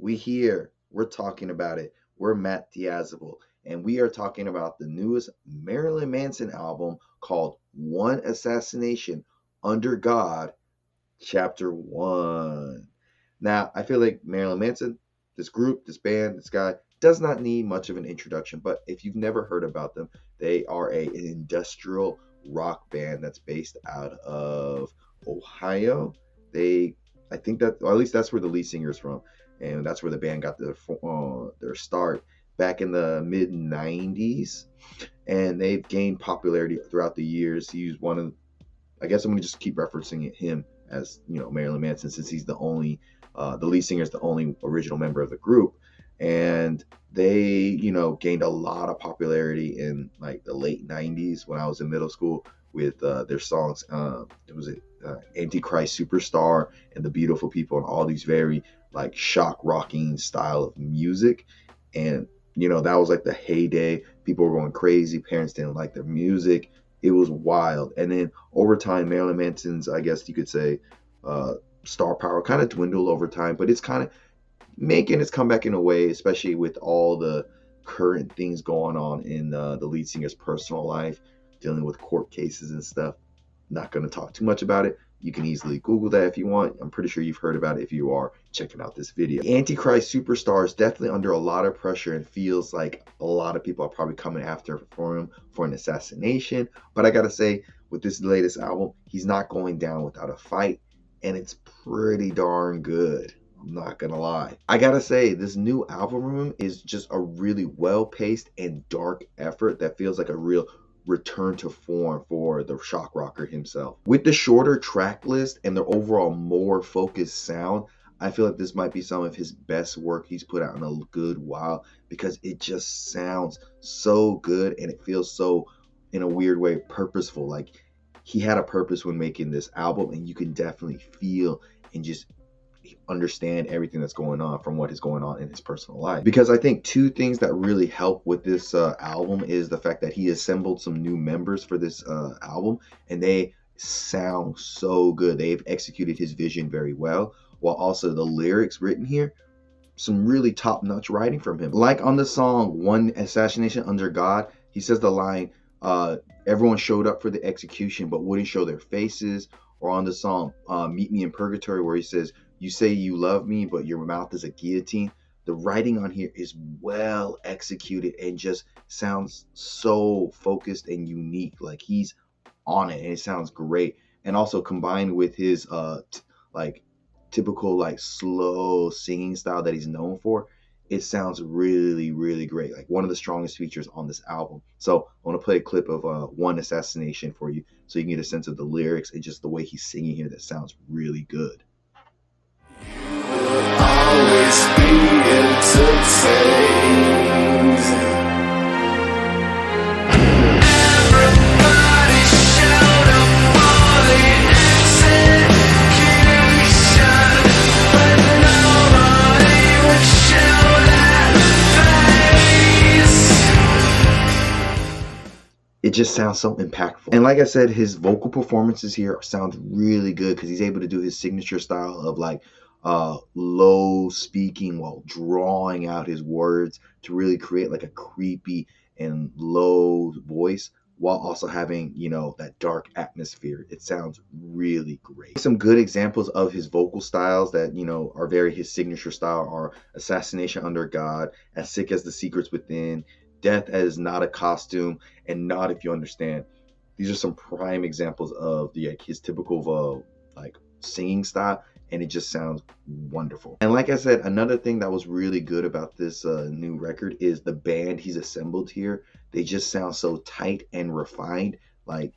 We're talking about it. We're Matt Diazable, and we are talking about the newest Marilyn Manson album called One Assassination Under God, Chapter 1. Now, I feel like Marilyn Manson, this group, this band, this guy, does not need much of an introduction, but if you've never heard about them, they are an industrial rock band that's based out of Ohio. I think that, or at least that's where the lead singer is from, and that's where the band got their start back in the mid '90s, and they've gained popularity throughout the years. He's one of, I guess I'm gonna just keep referencing him as Marilyn Manson, since he's the lead singer is the only original member of the group, and they gained a lot of popularity in like the late '90s when I was in middle school with their songs. It was Antichrist Superstar and The Beautiful People, and all these very like shock rocking style of music. And that was like the heyday. People were going crazy. Parents didn't like their music. It was wild. And then over time, Marilyn Manson's, I guess you could say, star power kind of dwindled over time, but it's kind of making its comeback in a way, especially with all the current things going on in the lead singer's personal life, dealing with court cases and stuff. Not going to talk too much about it. You can easily Google that if you want. I'm pretty sure you've heard about it if you are checking out this video. Antichrist Superstar is definitely under a lot of pressure and feels like a lot of people are probably coming after for him for an assassination. But I gotta say, with this latest album, he's not going down without a fight, and it's pretty darn good. I'm not gonna lie. I gotta say, this new album is just a really well-paced and dark effort that feels like a real return to form for the shock rocker himself. With the shorter track list and the overall more focused sound, I feel like this might be some of his best work he's put out in a good while, because it just sounds so good and it feels so, in a weird way, purposeful. Like he had a purpose when making this album, and you can definitely feel and just understand everything that's going on from what is going on in his personal life. Because I think two things that really help with this album is the fact that he assembled some new members for this album, and they sound so good. They've executed his vision very well, while also the lyrics written here, some really top-notch writing from him. Like on the song One Assassination Under God, he says the line, everyone showed up for the execution but wouldn't show their faces. Or on the song Meet Me in Purgatory, where he says, you say you love me, but your mouth is a guillotine. The writing on here is well executed and just sounds so focused and unique. Like he's on it, and it sounds great. And also combined with his typical like slow singing style that he's known for, it sounds really, really great. Like one of the strongest features on this album. So I want to play a clip of One Assassination for you, so you can get a sense of the lyrics and just the way he's singing here. That sounds really good. Always be entertained. Everybody shout up for the execution, but nobody would show that face. It just sounds so impactful. And like I said, his vocal performances here sound really good, because he's able to do his signature style of like low speaking while drawing out his words to really create like a creepy and low voice, while also having that dark atmosphere. It sounds really great. Some good examples of his vocal styles that are very his signature style are Assassination Under God, As Sick as the Secrets Within, Death as Not a Costume, and Not If You Understand. These are some prime examples of his typical singing style, and it just sounds wonderful. And like I said, another thing that was really good about this new record is the band he's assembled here. They just sound so tight and refined. Like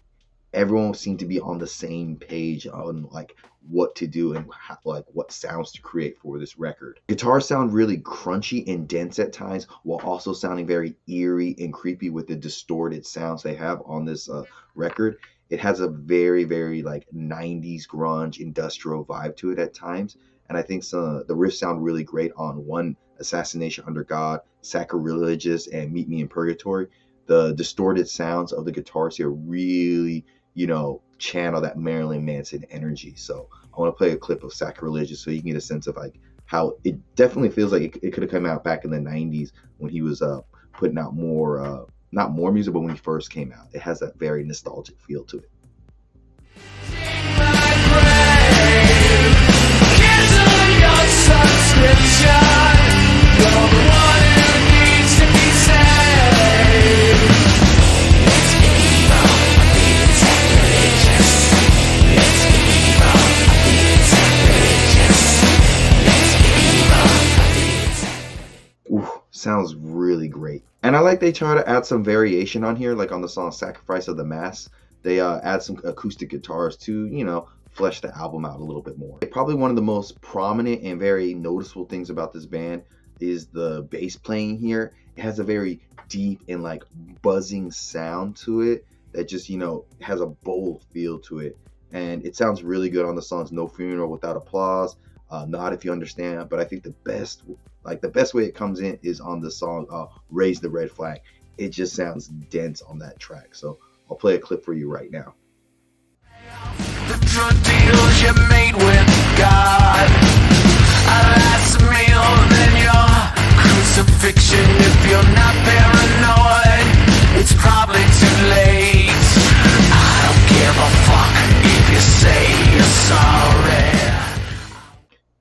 everyone seemed to be on the same page on like what to do and how, like what sounds to create for this record. Guitars sound really crunchy and dense at times, while also sounding very eerie and creepy with the distorted sounds they have on this record. It has a very, very like 90s grunge industrial vibe to it at times. And I think the riffs sound really great on One Assassination Under God, Sacrilegious, and Meet Me in Purgatory. The distorted sounds of the guitars here really, channel that Marilyn Manson energy. So I want to play a clip of Sacrilegious so you can get a sense of like how it definitely feels like it could have come out back in the 90s when he was putting out more, not more music, but when he first came out. It has that very nostalgic feel to it. Sounds really great. And I like they try to add some variation on here, like on the song Sacrifice of the Mass. They add some acoustic guitars to, you know, flesh the album out a little bit more. Probably one of the most prominent and very noticeable things about this band is the bass playing here. It has a very deep and like buzzing sound to it that just, you know, has a bold feel to it. And it sounds really good on the songs No Funeral Without Applause, Not If You Understand. But I think the best way it comes in is on the song Raise the Red Flag. It just sounds dense on that track. So I'll play a clip for you right now. The drug deals you made with God, a last meal, then your crucifixion. If you're not paranoid, it's probably too late. I don't give a fuck if you say you're sorry.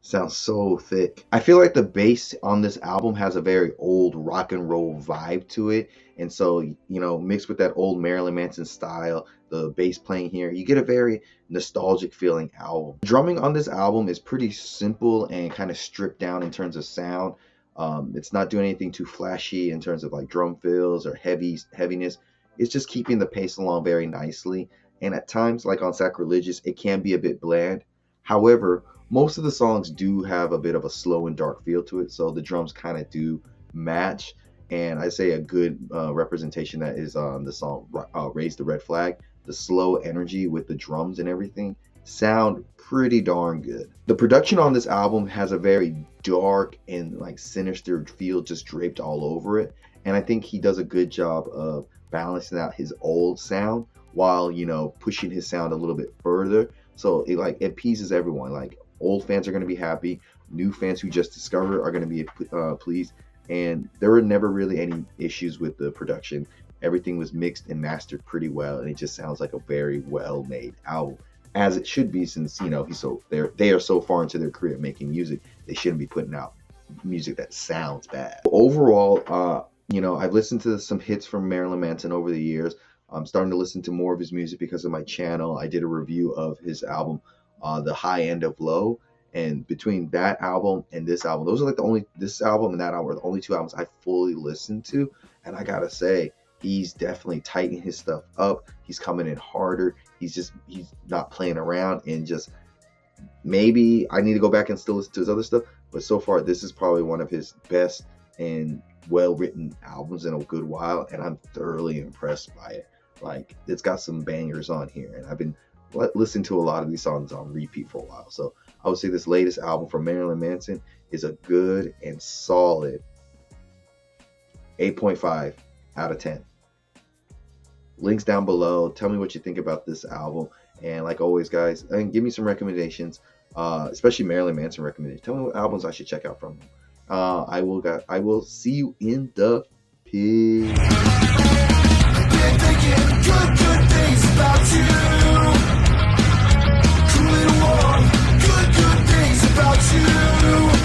Sounds so thick. I feel like the bass on this album has a very old rock and roll vibe to it. And so, you know, mixed with that old Marilyn Manson style, the bass playing here, you get a very nostalgic feeling album. Drumming on this album is pretty simple and kind of stripped down in terms of sound. It's not doing anything too flashy in terms of like drum fills or heaviness. It's just keeping the pace along very nicely. And at times, like on Sacrilegious, it can be a bit bland. However, most of the songs do have a bit of a slow and dark feel to it, so the drums kind of do match. And I say a good representation that is on the song Raise the Red Flag. The slow energy with the drums and everything sound pretty darn good. The production on this album has a very dark and like sinister feel just draped all over it. And I think he does a good job of balancing out his old sound while, you know, pushing his sound a little bit further. So it appeases everyone. Like, old fans are going to be happy. New fans who just discovered are going to be pleased. And there were never really any issues with the production. Everything was mixed and mastered pretty well, and it just sounds like a very well-made album, as it should be, since, you know, they are so far into their career making music. They shouldn't be putting out music that sounds bad. Overall, you know, I've listened to some hits from Marilyn Manson over the years. I'm starting to listen to more of his music because of my channel. I did a review of his album, The High End of Low, and between that album and this album, those are like this album and that album are the only two albums I fully listened to. And I gotta say, he's definitely tightening his stuff up. He's coming in harder. He's not playing around, and just, maybe I need to go back and still listen to his other stuff, but so far this is probably one of his best and well-written albums in a good while, and I'm thoroughly impressed by it. Like, it's got some bangers on here, and I've been listening to a lot of these songs on repeat for a while. So I would say this latest album from Marilyn Manson is a good and solid 8.5 out of 10. Links down below. Tell me what you think about this album, and like always, guys, and give me some recommendations, especially Marilyn Manson recommendations. Tell me what albums I should check out from him. I will see you in the pig. Good things about you. Cool little world. Good things about you.